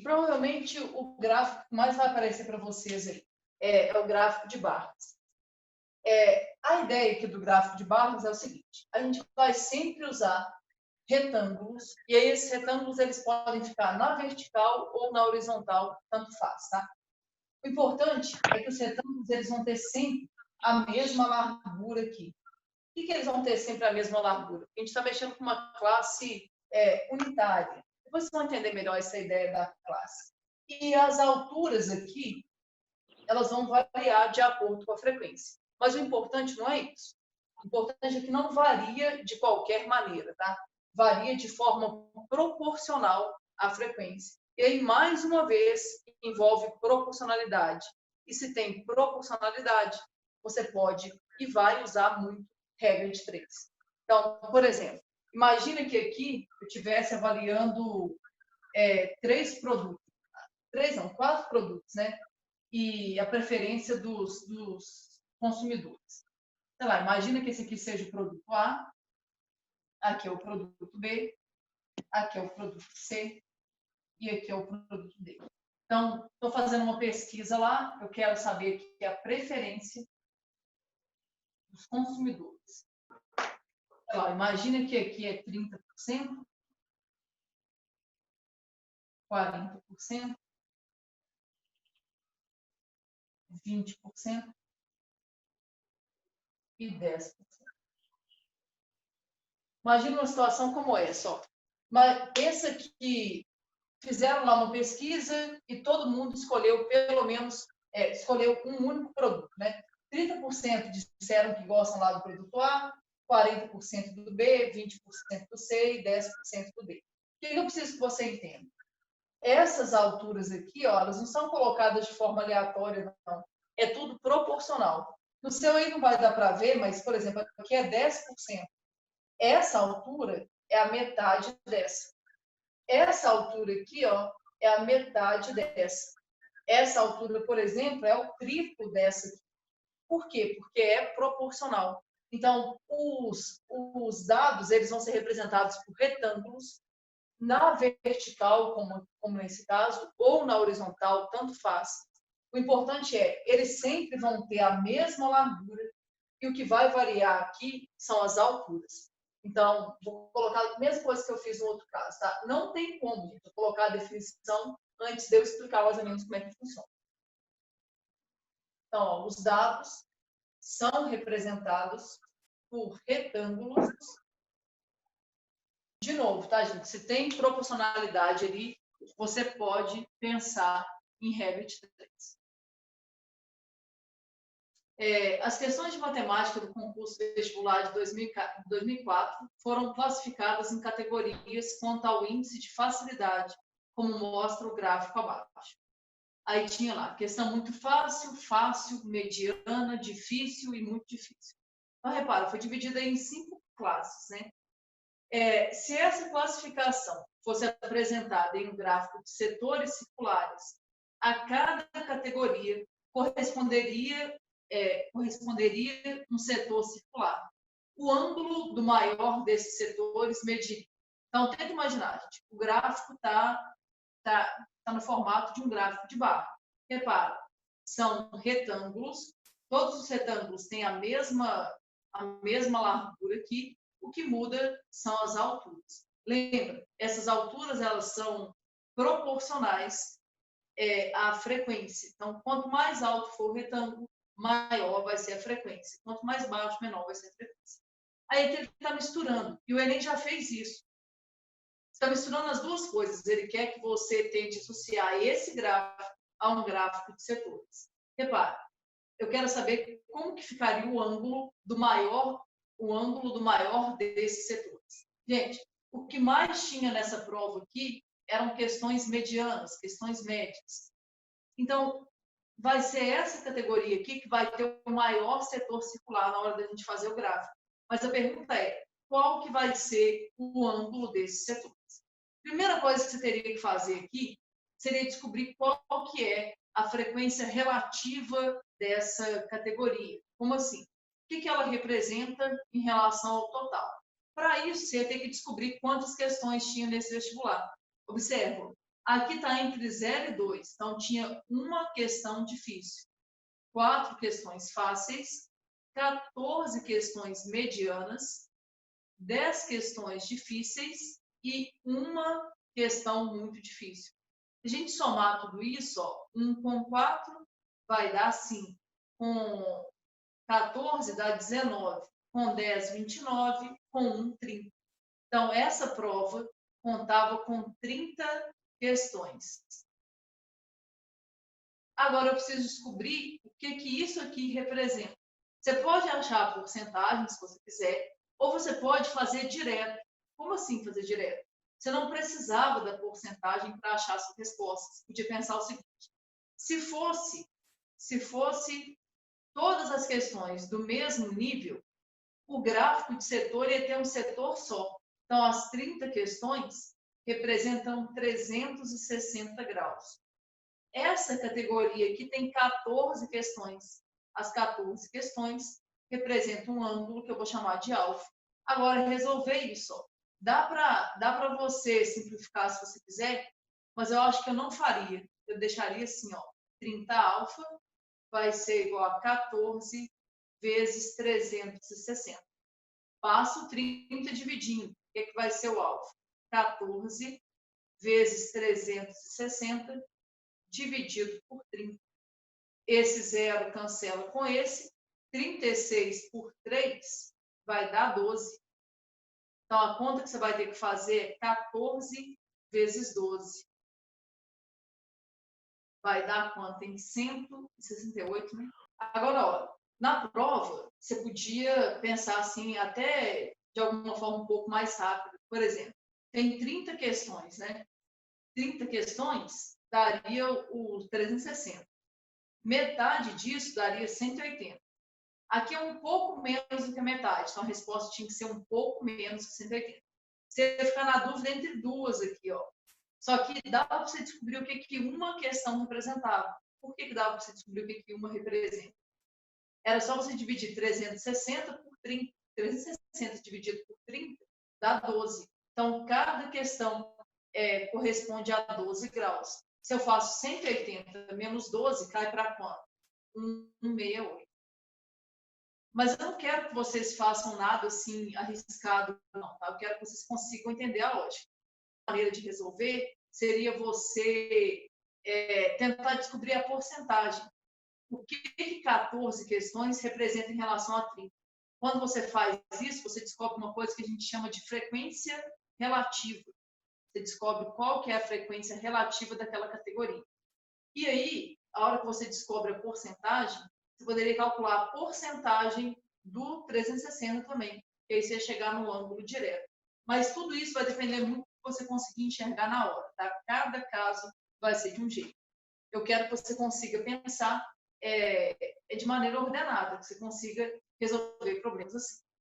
provavelmente o gráfico que mais vai aparecer para vocês aí é o gráfico de barras. A ideia aqui do gráfico de barras é o seguinte: a gente vai sempre usar retângulos, e aí esses retângulos eles podem ficar na vertical ou na horizontal, tanto faz, tá? O importante é que os retângulos eles vão ter sempre a mesma largura aqui. Por que eles vão ter sempre a mesma largura? Porque a gente está mexendo com uma classe unitária. Depois vocês vão entender melhor essa ideia da classe. E as alturas aqui, elas vão variar de acordo com a frequência. Mas o importante não é isso. O importante é que não varia de qualquer maneira, tá? Varia de forma proporcional à frequência. E aí, mais uma vez, envolve proporcionalidade. E se tem proporcionalidade, você pode e vai usar muito regra de 3. Então, por exemplo, imagina que aqui eu estivesse avaliando 3 produtos. 3 não, 4 produtos, né? E a preferência dos consumidores. Sei lá, imagina que esse aqui seja o produto A, aqui é o produto B, aqui é o produto C e aqui é o produto D. Então, estou fazendo uma pesquisa lá, eu quero saber que é a preferência dos consumidores. Sei lá, imagina que aqui é 30%, 40%, 20% e 10%. Imagina uma situação como essa, ó. Mas essa aqui, fizeram lá uma pesquisa e todo mundo escolheu pelo menos, escolheu um único produto, né? 30% disseram que gostam lá do produto A, 40% do B, 20% do C e 10% do D. O que eu preciso que você entenda? Essas alturas aqui, ó, elas não são colocadas de forma aleatória, não. É tudo proporcional. No seu aí não vai dar para ver, mas, por exemplo, aqui é 10%. Essa altura é a metade dessa. Essa altura aqui, ó, é a metade dessa. Essa altura, por exemplo, é o triplo dessa aqui. Por quê? Porque é proporcional. Então, os dados eles vão ser representados por retângulos na vertical, como nesse caso, ou na horizontal, tanto faz. O importante é, eles sempre vão ter a mesma largura e o que vai variar aqui são as alturas. Então, vou colocar a mesma coisa que eu fiz no outro caso, tá? Não tem como, gente, eu colocar a definição antes de eu explicar mais ou menos como é que funciona. Então, ó, os dados são representados por retângulos. De novo, tá, gente? Se tem proporcionalidade ali, você pode pensar em regra de 3. As questões de matemática do concurso vestibular de 2004 foram classificadas em categorias quanto ao índice de facilidade, como mostra o gráfico abaixo. Aí tinha lá, questão muito fácil, fácil, mediana, difícil e muito difícil. Então, repara, foi dividida em 5 classes, né? Se essa classificação fosse apresentada em um gráfico de setores circulares, a cada categoria corresponderia um setor circular. O ângulo do maior desses setores mediria. Então, tenta imaginar, gente, o gráfico está no formato de um gráfico de barra. Repara, são retângulos, todos os retângulos têm a mesma largura aqui, o que muda são as alturas. Lembra, essas alturas elas são proporcionais à frequência. Então, quanto mais alto for o retângulo, maior vai ser a frequência. Quanto mais baixo, menor vai ser a frequência. Aí que ele está misturando, e o Enem já fez isso. Está misturando as duas coisas. Ele quer que você tente associar esse gráfico a um gráfico de setores. Repara, eu quero saber como que ficaria o ângulo do maior desses setores. Gente, o que mais tinha nessa prova aqui eram questões medianas, questões médias. Então, vai ser essa categoria aqui que vai ter o maior setor circular na hora da gente fazer o gráfico. Mas a pergunta é, qual que vai ser o ângulo desses setores? Primeira coisa que você teria que fazer aqui seria descobrir qual que é a frequência relativa dessa categoria. Como assim? O que ela representa em relação ao total? Para isso, você ia ter que descobrir quantas questões tinha nesse vestibular. Observa, Aqui está entre 0 e 2. Então, tinha uma questão difícil, 4 questões fáceis, 14 questões medianas, 10 questões difíceis e uma questão muito difícil. Se a gente somar tudo isso, ó, 1 com 4 vai dar 5. Com 14 dá 19. Com 10, 29. Com 1, 30. Então, essa prova contava com 30 questões. Agora, eu preciso descobrir o que isso aqui representa. Você pode achar a porcentagem, se você quiser, ou você pode fazer direto. Como assim fazer direto? Você não precisava da porcentagem para achar a sua resposta. Você podia pensar o seguinte: se fosse todas as questões do mesmo nível, o gráfico de setor ia ter um setor só. Então, as 30 questões representam 360 graus. Essa categoria aqui tem 14 questões. As 14 questões representam um ângulo que eu vou chamar de alfa. Agora, resolver isso, ó. Dá para você simplificar se você quiser, mas eu acho que eu não faria. Eu deixaria assim, ó, 30 alfa vai ser igual a 14 vezes 360. Passo 30 dividindo. O que vai ser o alfa? 14 vezes 360 dividido por 30. Esse zero cancela com esse. 36 por 3 vai dar 12. Então, a conta que você vai ter que fazer é 14 vezes 12. Vai dar quanto? Em 168, né? Agora, ó, na prova, você podia pensar assim, até de alguma forma um pouco mais rápido. Por exemplo, tem 30 questões, né? 30 questões daria o 360. Metade disso daria 180. Aqui é um pouco menos do que a metade, então a resposta tinha que ser um pouco menos que 180. Você ficar na dúvida entre duas aqui, ó. Só que dá para você descobrir o que uma questão representava. Por que dava para você descobrir o que uma representa? Era só você dividir 360 por 30. 360 dividido por 30 dá 12. Então, cada questão corresponde a 12 graus. Se eu faço 180 menos 12, cai para quanto? 168. Mas eu não quero que vocês façam nada assim arriscado, não, tá? Eu quero que vocês consigam entender a lógica. A maneira de resolver seria você tentar descobrir a porcentagem. O que 14 questões representam em relação a 30? Quando você faz isso, você descobre uma coisa que a gente chama de frequência relativa. Você descobre qual que é a frequência relativa daquela categoria. E aí, a hora que você descobre a porcentagem, você poderia calcular a porcentagem do 360 também, e aí você ia chegar no ângulo direto. Mas tudo isso vai depender muito do que você conseguir enxergar na hora, tá? Cada caso vai ser de um jeito. Eu quero que você consiga pensar de maneira ordenada, que você consiga resolver problemas assim.